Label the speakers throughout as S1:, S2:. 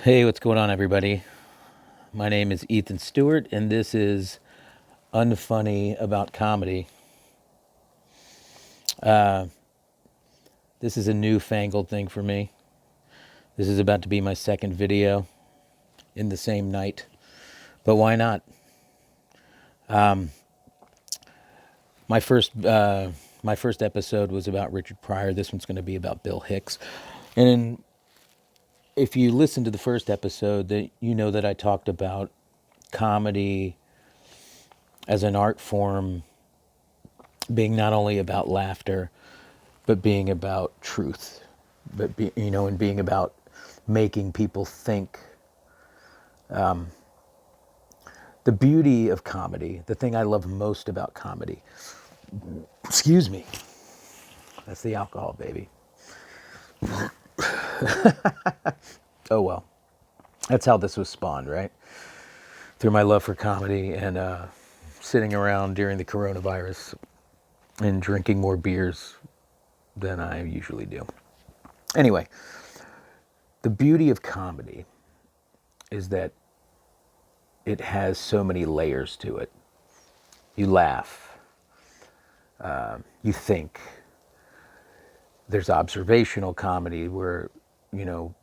S1: Hey, what's going on, everybody? My name is Ethan Stewart, and this is Unfunny about comedy. This is a newfangled thing for me. This is about to be my second video in the same night, but why not? My first, uh, my first episode was about Richard Pryor. This one's going to be about Bill Hicks, and if you listen to the first episode, that you know that I talked about comedy as an art form being not only about laughter but being about truth, and being about making people think. The beauty of comedy, the thing I love most about comedy, excuse me, that's the alcohol, baby. Oh well, that's how this was spawned, right? Through my love for comedy and sitting around during the coronavirus and drinking more beers than I usually do. Anyway, the beauty of comedy is that it has so many layers to it. You laugh, you think. There's observational comedy where,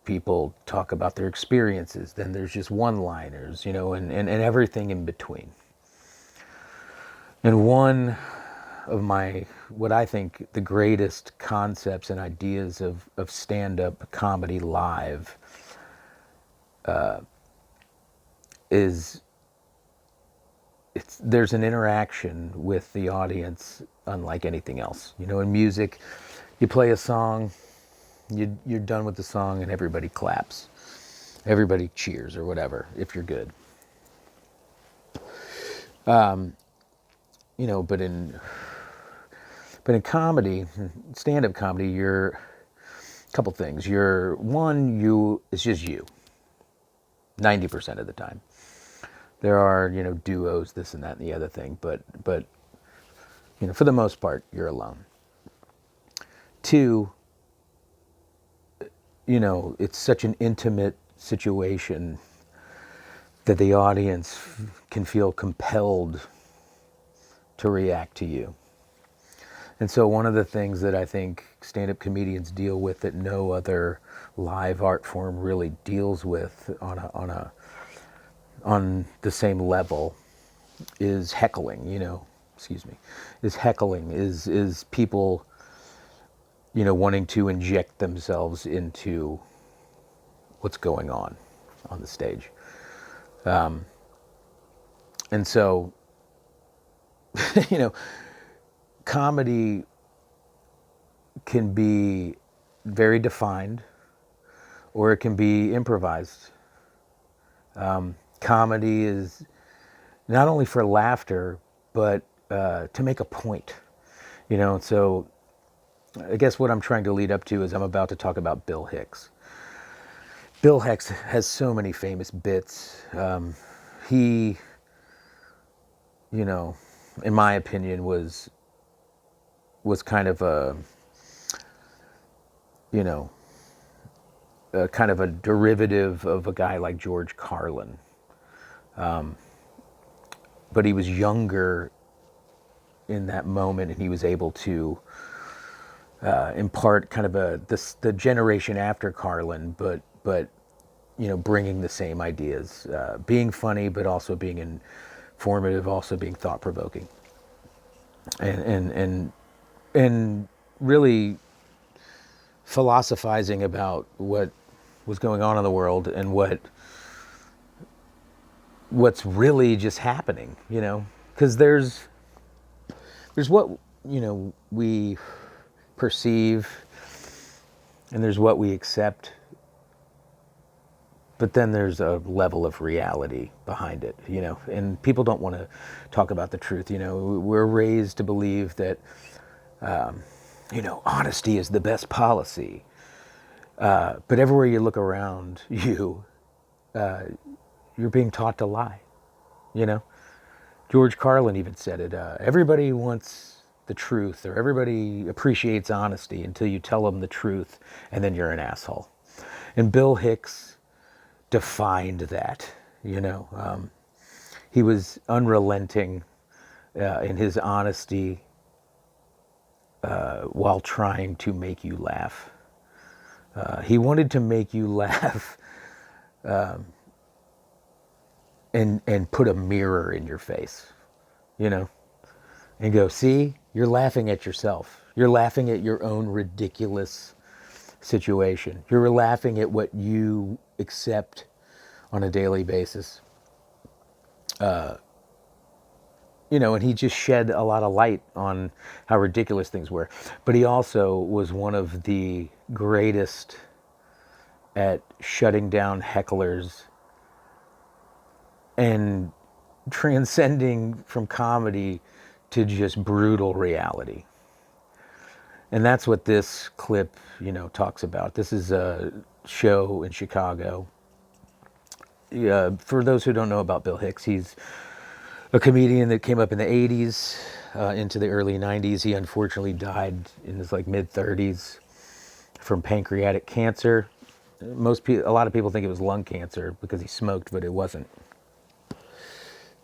S1: people talk about their experiences. Then there's just one-liners, and everything in between. And one of what I think the greatest concepts and ideas of stand-up comedy live is there's an interaction with the audience unlike anything else. In music, you play a song, you're done with the song, and everybody claps, everybody cheers or whatever if you're good. But in comedy, stand-up comedy, you're a couple things. It's just you, 90% of the time. There are, duos, this and that and the other thing, but for the most part, you're alone. Two, it's such an intimate situation that the audience can feel compelled to react to you. And so one of the things that I think stand-up comedians deal with that no other live art form really deals with on the same level is heckling, is people, wanting to inject themselves into what's going on the stage. And so, comedy can be very defined or it can be improvised. Comedy is not only for laughter, but to make a point. So I guess what I'm trying to lead up to is I'm about to talk about Bill Hicks. Bill Hicks has so many famous bits. He, in my opinion, was kind of a derivative of a guy like George Carlin. But he was younger in that moment, and he was able to impart kind of the generation after Carlin, but bringing the same ideas, being funny, but also being informative, also being thought provoking, and really philosophizing about what was going on in the world and what's really just happening, because there's what we perceive and there's what we accept, but then there's a level of reality behind it, and people don't want to talk about the truth. We're raised to believe that honesty is the best policy, but everywhere you look around you, you're being taught to lie. George Carlin even said it. Everybody wants the truth, or everybody appreciates honesty until you tell them the truth, and then you're an asshole. And Bill Hicks defined that, he was unrelenting in his honesty while trying to make you laugh. He wanted to make you laugh and put a mirror in your face, and go, see, you're laughing at yourself. You're laughing at your own ridiculous situation. You're laughing at what you accept on a daily basis. And he just shed a lot of light on how ridiculous things were. But he also was one of the greatest at shutting down hecklers and transcending from comedy to just brutal reality. And that's what this clip, talks about. This is a show in Chicago. For those who don't know about Bill Hicks, he's a comedian that came up in the 80s into the early 90s. He unfortunately died in his mid-30s from pancreatic cancer. A lot of people think it was lung cancer because he smoked, but it wasn't.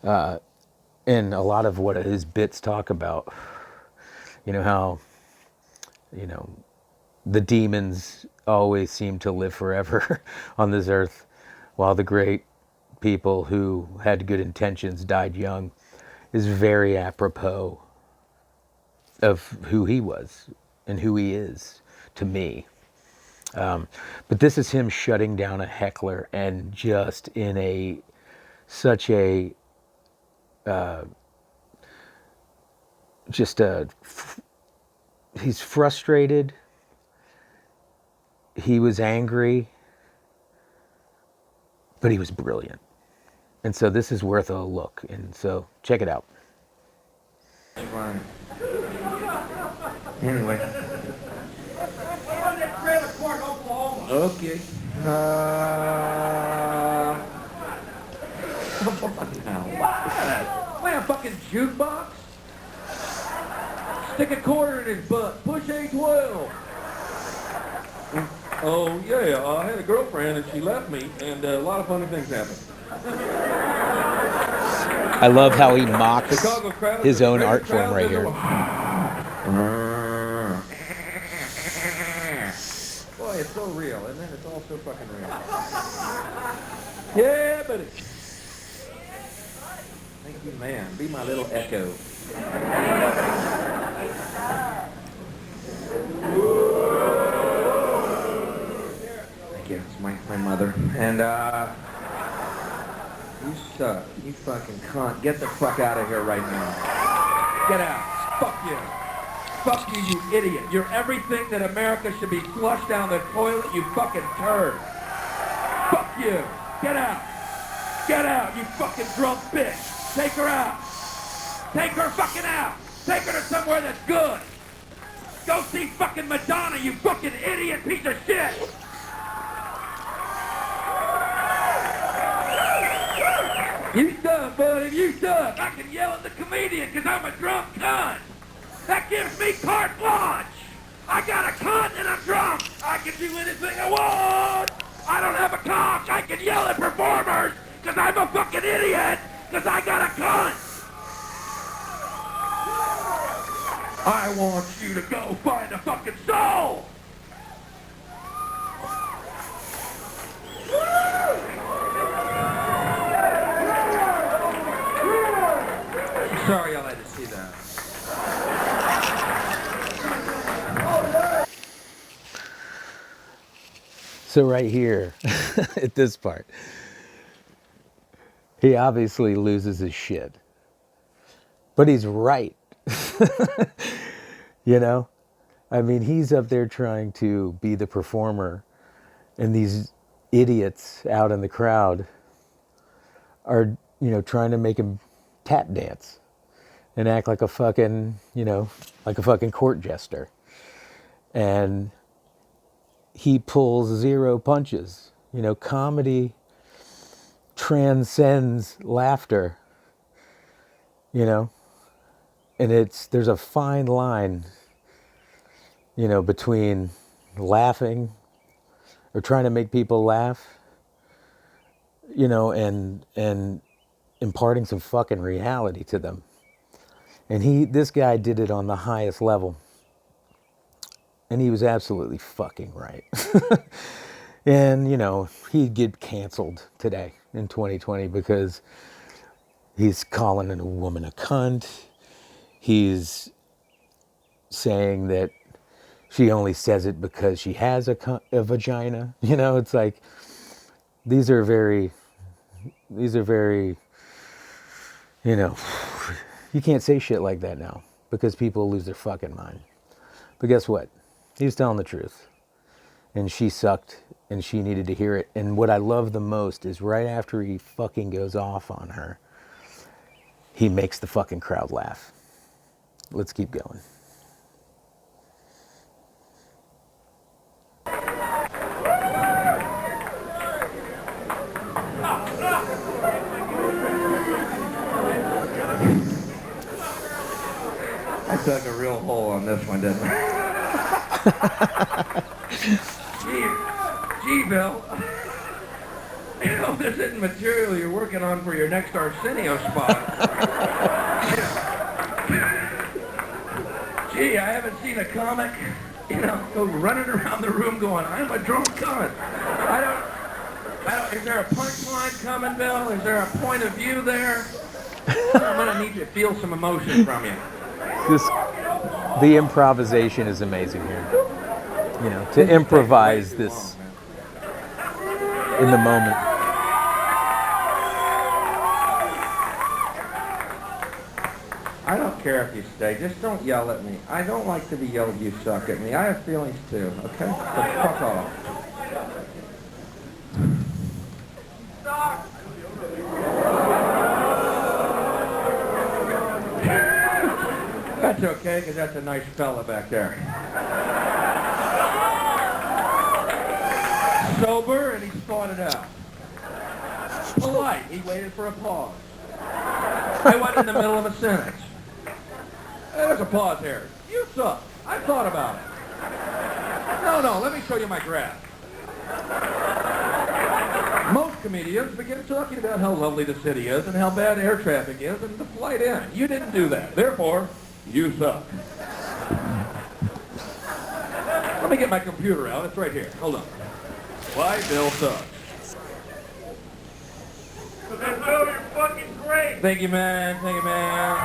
S1: And a lot of what his bits talk about, how, the demons always seem to live forever on this earth, while the great people who had good intentions died young, is very apropos of who he was and who he is to me. But this is him shutting down a heckler, and just in such a he's frustrated. He was angry, but he was brilliant. And so this is worth a look. And so check it out.
S2: Right. Anyway. Okay. Play a fucking jukebox? Stick a quarter in his butt. Push A12. Oh, yeah, I had a girlfriend and she left me, and a lot of funny things happened.
S1: I love how he mocks his own art form right here.
S2: Boy, it's so real, isn't it? It's all so fucking real. Yeah, buddy. Thank you, man. Be my little echo. Thank you. It's my mother. And, you suck. You fucking cunt. Get the fuck out of here right now. Get out. Fuck you. Fuck you, you idiot. You're everything that America should be flushed down the toilet, you fucking turd. Fuck you. Get out. Get out, you fucking drunk bitch. Take her out. Take her fucking out. Take her to somewhere that's good. Go see fucking Madonna, you fucking idiot piece of shit. You suck, buddy. You suck. I can yell at the comedian because I'm a drunk cunt. That gives me carte blanche. I got a cunt and I'm drunk. I can do anything I want. I don't have a cock. I can yell at performers because I'm a fucking idiot because I got a cunt. I want you to go find a fucking soul. Sorry y'all had to see that.
S1: So right here, at this part, he obviously loses his shit. But he's right. I mean, he's up there trying to be the performer, and these idiots out in the crowd are, trying to make him tap dance and act like a fucking, like a fucking court jester. And he pulls zero punches. Comedy transcends laughter, and there's a fine line, between laughing or trying to make people laugh you know, and imparting some fucking reality to them. And this guy did it on the highest level. And he was absolutely fucking right. And, you know, he'd get canceled today in 2020 because he's calling a woman a cunt. He's saying that she only says it because she has a vagina. You know, it's like, these are very, you know, you can't say shit like that now because people lose their fucking mind. But guess what? He was telling the truth. And she sucked and she needed to hear it. And what I love the most is right after he fucking goes off on her, he makes the fucking crowd laugh. Let's keep going.
S2: I dug a real hole on this one, didn't I? Gee, Bill. You know, this isn't material you're working on for your next Arsenio spot. Gee, I haven't seen a comic, you know, go running around the room going, I'm a drunk cunt. Is there a punchline coming, Bill? Is there a point of view there? I'm gonna need to feel some emotion from you.
S1: The improvisation is amazing here. You know, to improvise this in the moment.
S2: I don't care if you stay. Just don't yell at me. I don't like to be yelled, you suck at me. I have feelings too, okay? So fuck off. That's okay, because that's a nice fella back there. Sober, and he fought it out. Polite, he waited for a pause. I went in the middle of a sentence. There's a pause here. You suck. I thought about it. No, let me show you my graph. Most comedians begin talking about how lovely the city is and how bad air traffic is and the flight in. You didn't do that. Therefore, you suck. Let me get my computer out. It's right here. Hold on. Why Bill sucks. Bill, you're fucking great. Thank you, man. Thank you, man.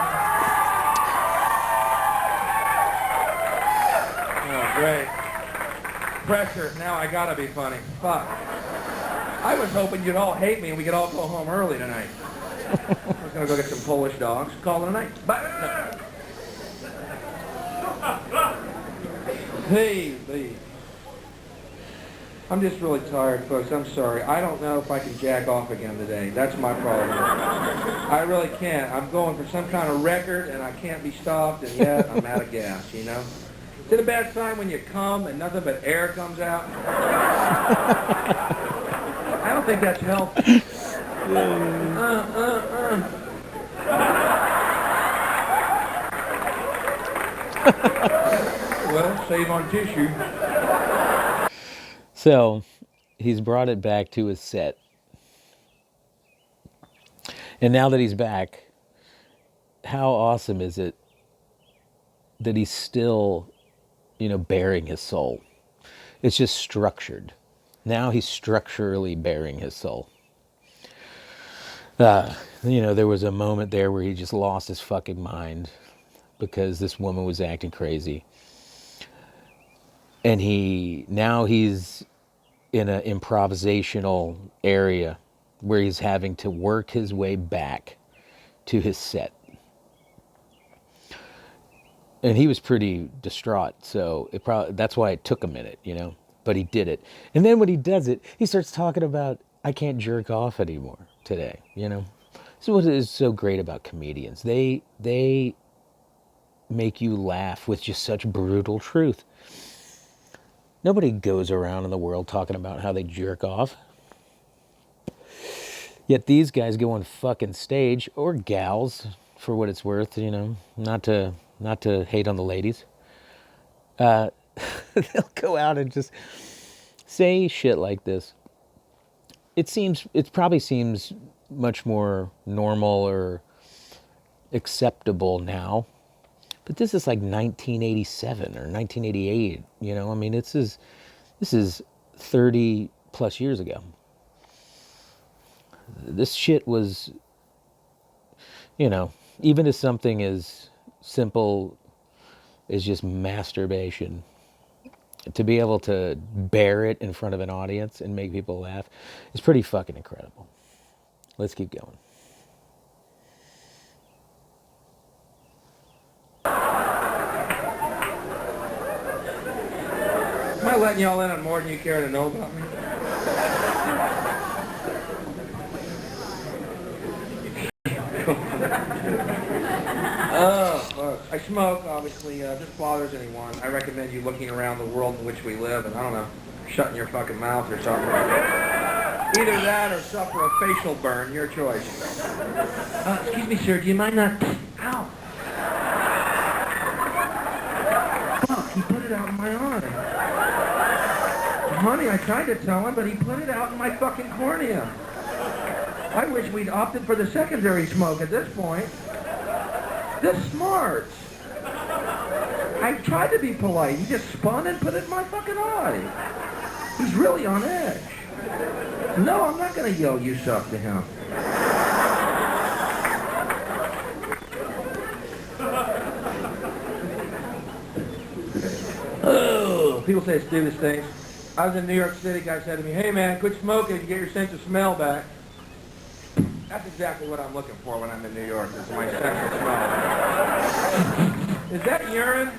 S2: Oh, great. Pressure. Now I gotta be funny. Fuck. I was hoping you'd all hate me and we could all go home early tonight. I was gonna go get some Polish dogs. Call it a night. Bye. Hey. I'm just really tired, folks. I'm sorry. I don't know if I can jack off again today. That's my problem. I really can't. I'm going for some kind of record, and I can't be stopped, and yet I'm out of gas, you know? Is it a bad sign when you come and nothing but air comes out? I don't think that's healthy. Well, save on tissue.
S1: So he's brought it back to his set. And now that he's back, how awesome is it that he's still, you know, bearing his soul? It's just structured. Now he's structurally bearing his soul. You know, there was a moment there where he just lost his fucking mind because this woman was acting crazy. And now he's in an improvisational area where he's having to work his way back to his set. And he was pretty distraught, so that's why it took a minute, you know, but he did it. And then when he does it, he starts talking about, I can't jerk off anymore today, you know. This is what is so great about comedians. They make you laugh with just such brutal truth. Nobody goes around in the world talking about how they jerk off. Yet these guys go on fucking stage, or gals, for what it's worth, you know, not to hate on the ladies. They'll go out and just say shit like this. it probably seems much more normal or acceptable now. But this is like 1987 or 1988, you know? I mean, this is 30 plus years ago. This shit was, you know, even as something as simple as just masturbation, to be able to bear it in front of an audience and make people laugh is pretty fucking incredible. Let's keep going.
S2: Am I letting y'all in on more than you care to know about me? Oh, fuck. I smoke, obviously. If this bothers anyone, I recommend you looking around the world in which we live and, I don't know, shutting your fucking mouth or something. Either that or suffer a facial burn, your choice. Excuse me, sir, do you mind not... Ow! Fuck, he put it out in my eye. Honey, I tried to tell him, but he put it out in my fucking cornea. I wish we'd opted for the secondary smoke at this point. This smarts. I tried to be polite. He just spun and put it in my fucking eye. He's really on edge. No, I'm not going to yell you suck to him. Oh, people say stupid things. I was in New York City, guy said to me, hey man, quit smoking to get your sense of smell back. That's exactly what I'm looking for when I'm in New York, is my sense of smell. Is that urine?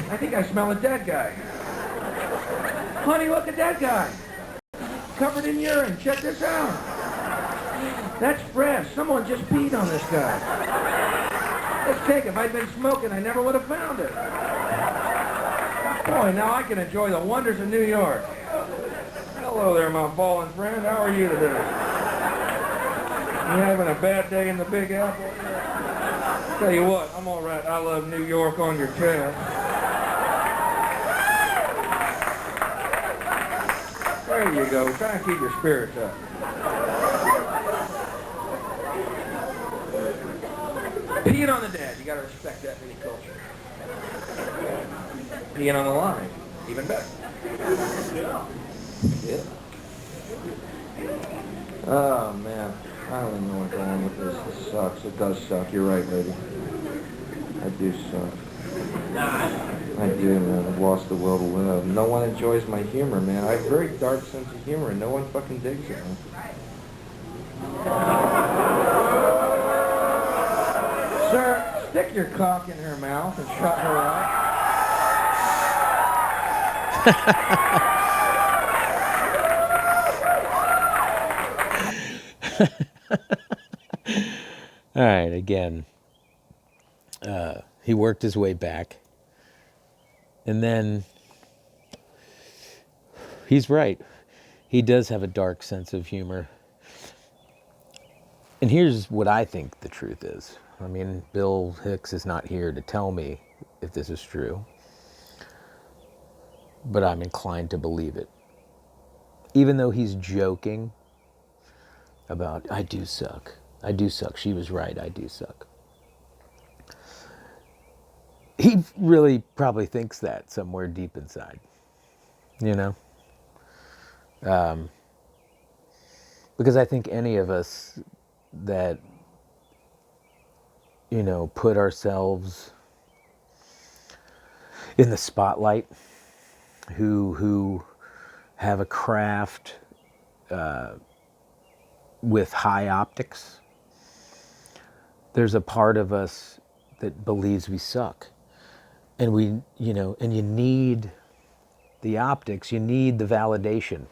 S2: I think I smell a dead guy. Honey, look at that guy. Covered in urine. Check this out. That's fresh. Someone just peed on this guy. Let's take it. If I'd been smoking, I never would have found it. Boy, now I can enjoy the wonders of New York. Hello there, my fallen friend. How are you today? You having a bad day in the Big Apple? Tell you what, I'm all right. I love New York on your chest. There you go. Try and keep your spirits up. Peeing on the dead. You got to respect that in any culture. Peeing on the line. Even better. Yeah. Oh, man. I don't even know where I'm going with this. This sucks. It does suck. You're right, lady. I do suck. I do, man. I've lost the will to live. No one enjoys my humor, man. I have a very dark sense of humor, and no one fucking digs it, man. Sir, stick your cock in her mouth and shut her up.
S1: All right, again, he worked his way back. And then he's right. He does have a dark sense of humor. And here's what I think the truth is. I mean, Bill Hicks is not here to tell me if this is true, but I'm inclined to believe it. Even though he's joking about, I do suck. I do suck. She was right. I do suck. He really probably thinks that somewhere deep inside, you know? Because I think any of us that, you know, put ourselves in the spotlight, who have a craft with high optics, there's a part of us that believes we suck. And we, you know, and you need the optics, you need the validation.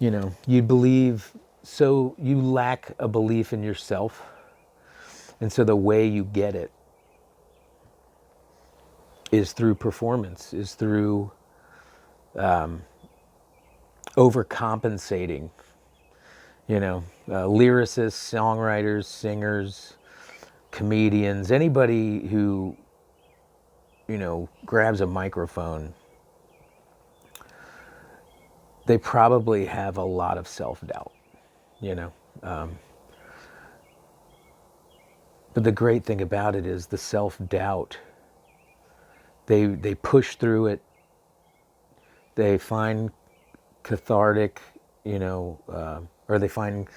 S1: You know, you believe, so you lack a belief in yourself. And so the way you get it is through performance, is through overcompensating. You know, lyricists, songwriters, singers, comedians, anybody who, you know, grabs a microphone they probably have a lot of self-doubt, you know. But the great thing about it is the self-doubt, they push through it, they find cathartic, or they find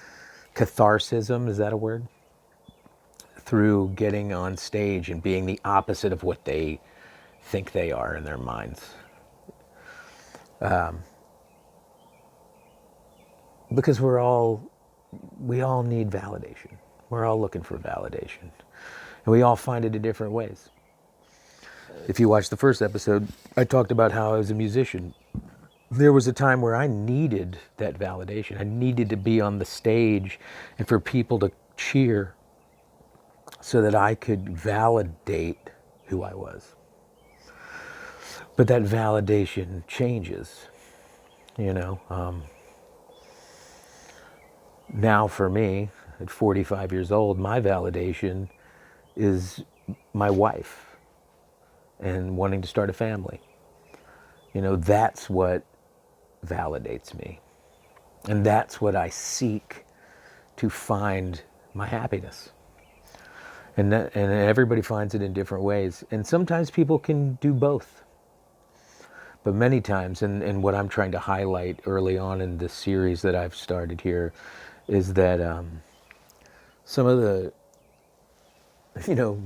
S1: catharsism, is that a word? Through getting on stage and being the opposite of what they think they are in their minds. Because we all need validation. We're all looking for validation. And we all find it in different ways. If you watch the first episode, I talked about how I was a musician. There was a time where I needed that validation. I needed to be on the stage and for people to cheer so that I could validate who I was. But that validation changes, Now for me, at 45 years old, my validation is my wife and wanting to start a family. That's what validates me. And that's what I seek to find my happiness. And everybody finds it in different ways. And sometimes people can do both. But many times, and what I'm trying to highlight early on in this series that I've started here, is that some of the,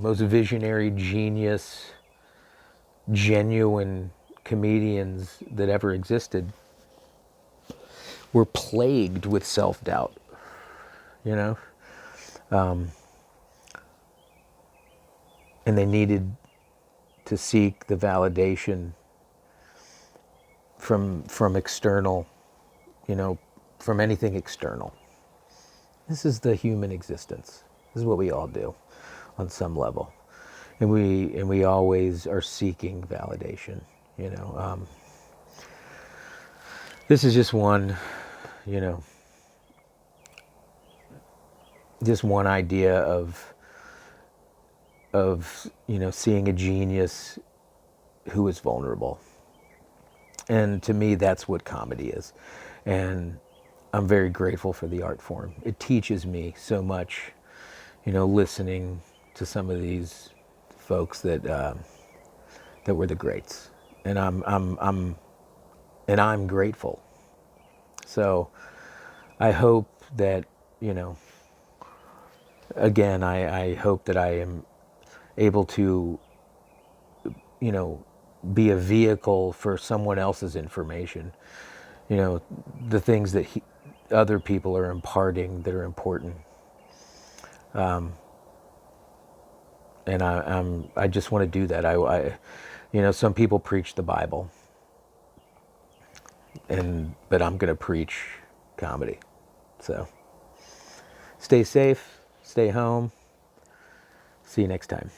S1: most visionary, genius, genuine comedians that ever existed were plagued with self-doubt, and they needed to seek the validation from external, from anything external. This is the human existence. This is what we all do on some level. And we always are seeking validation, This is just one, just one idea of seeing a genius who is vulnerable. And to me, that's what comedy is. And I'm very grateful for the art form. It teaches me so much, listening to some of these folks that were the greats. And I'm grateful. So I hope that, again, I hope that I am able to, be a vehicle for someone else's information. The things that other people are imparting that are important. And I just want to do that. Some people preach the Bible, but I'm going to preach comedy. So stay safe, stay home. See you next time.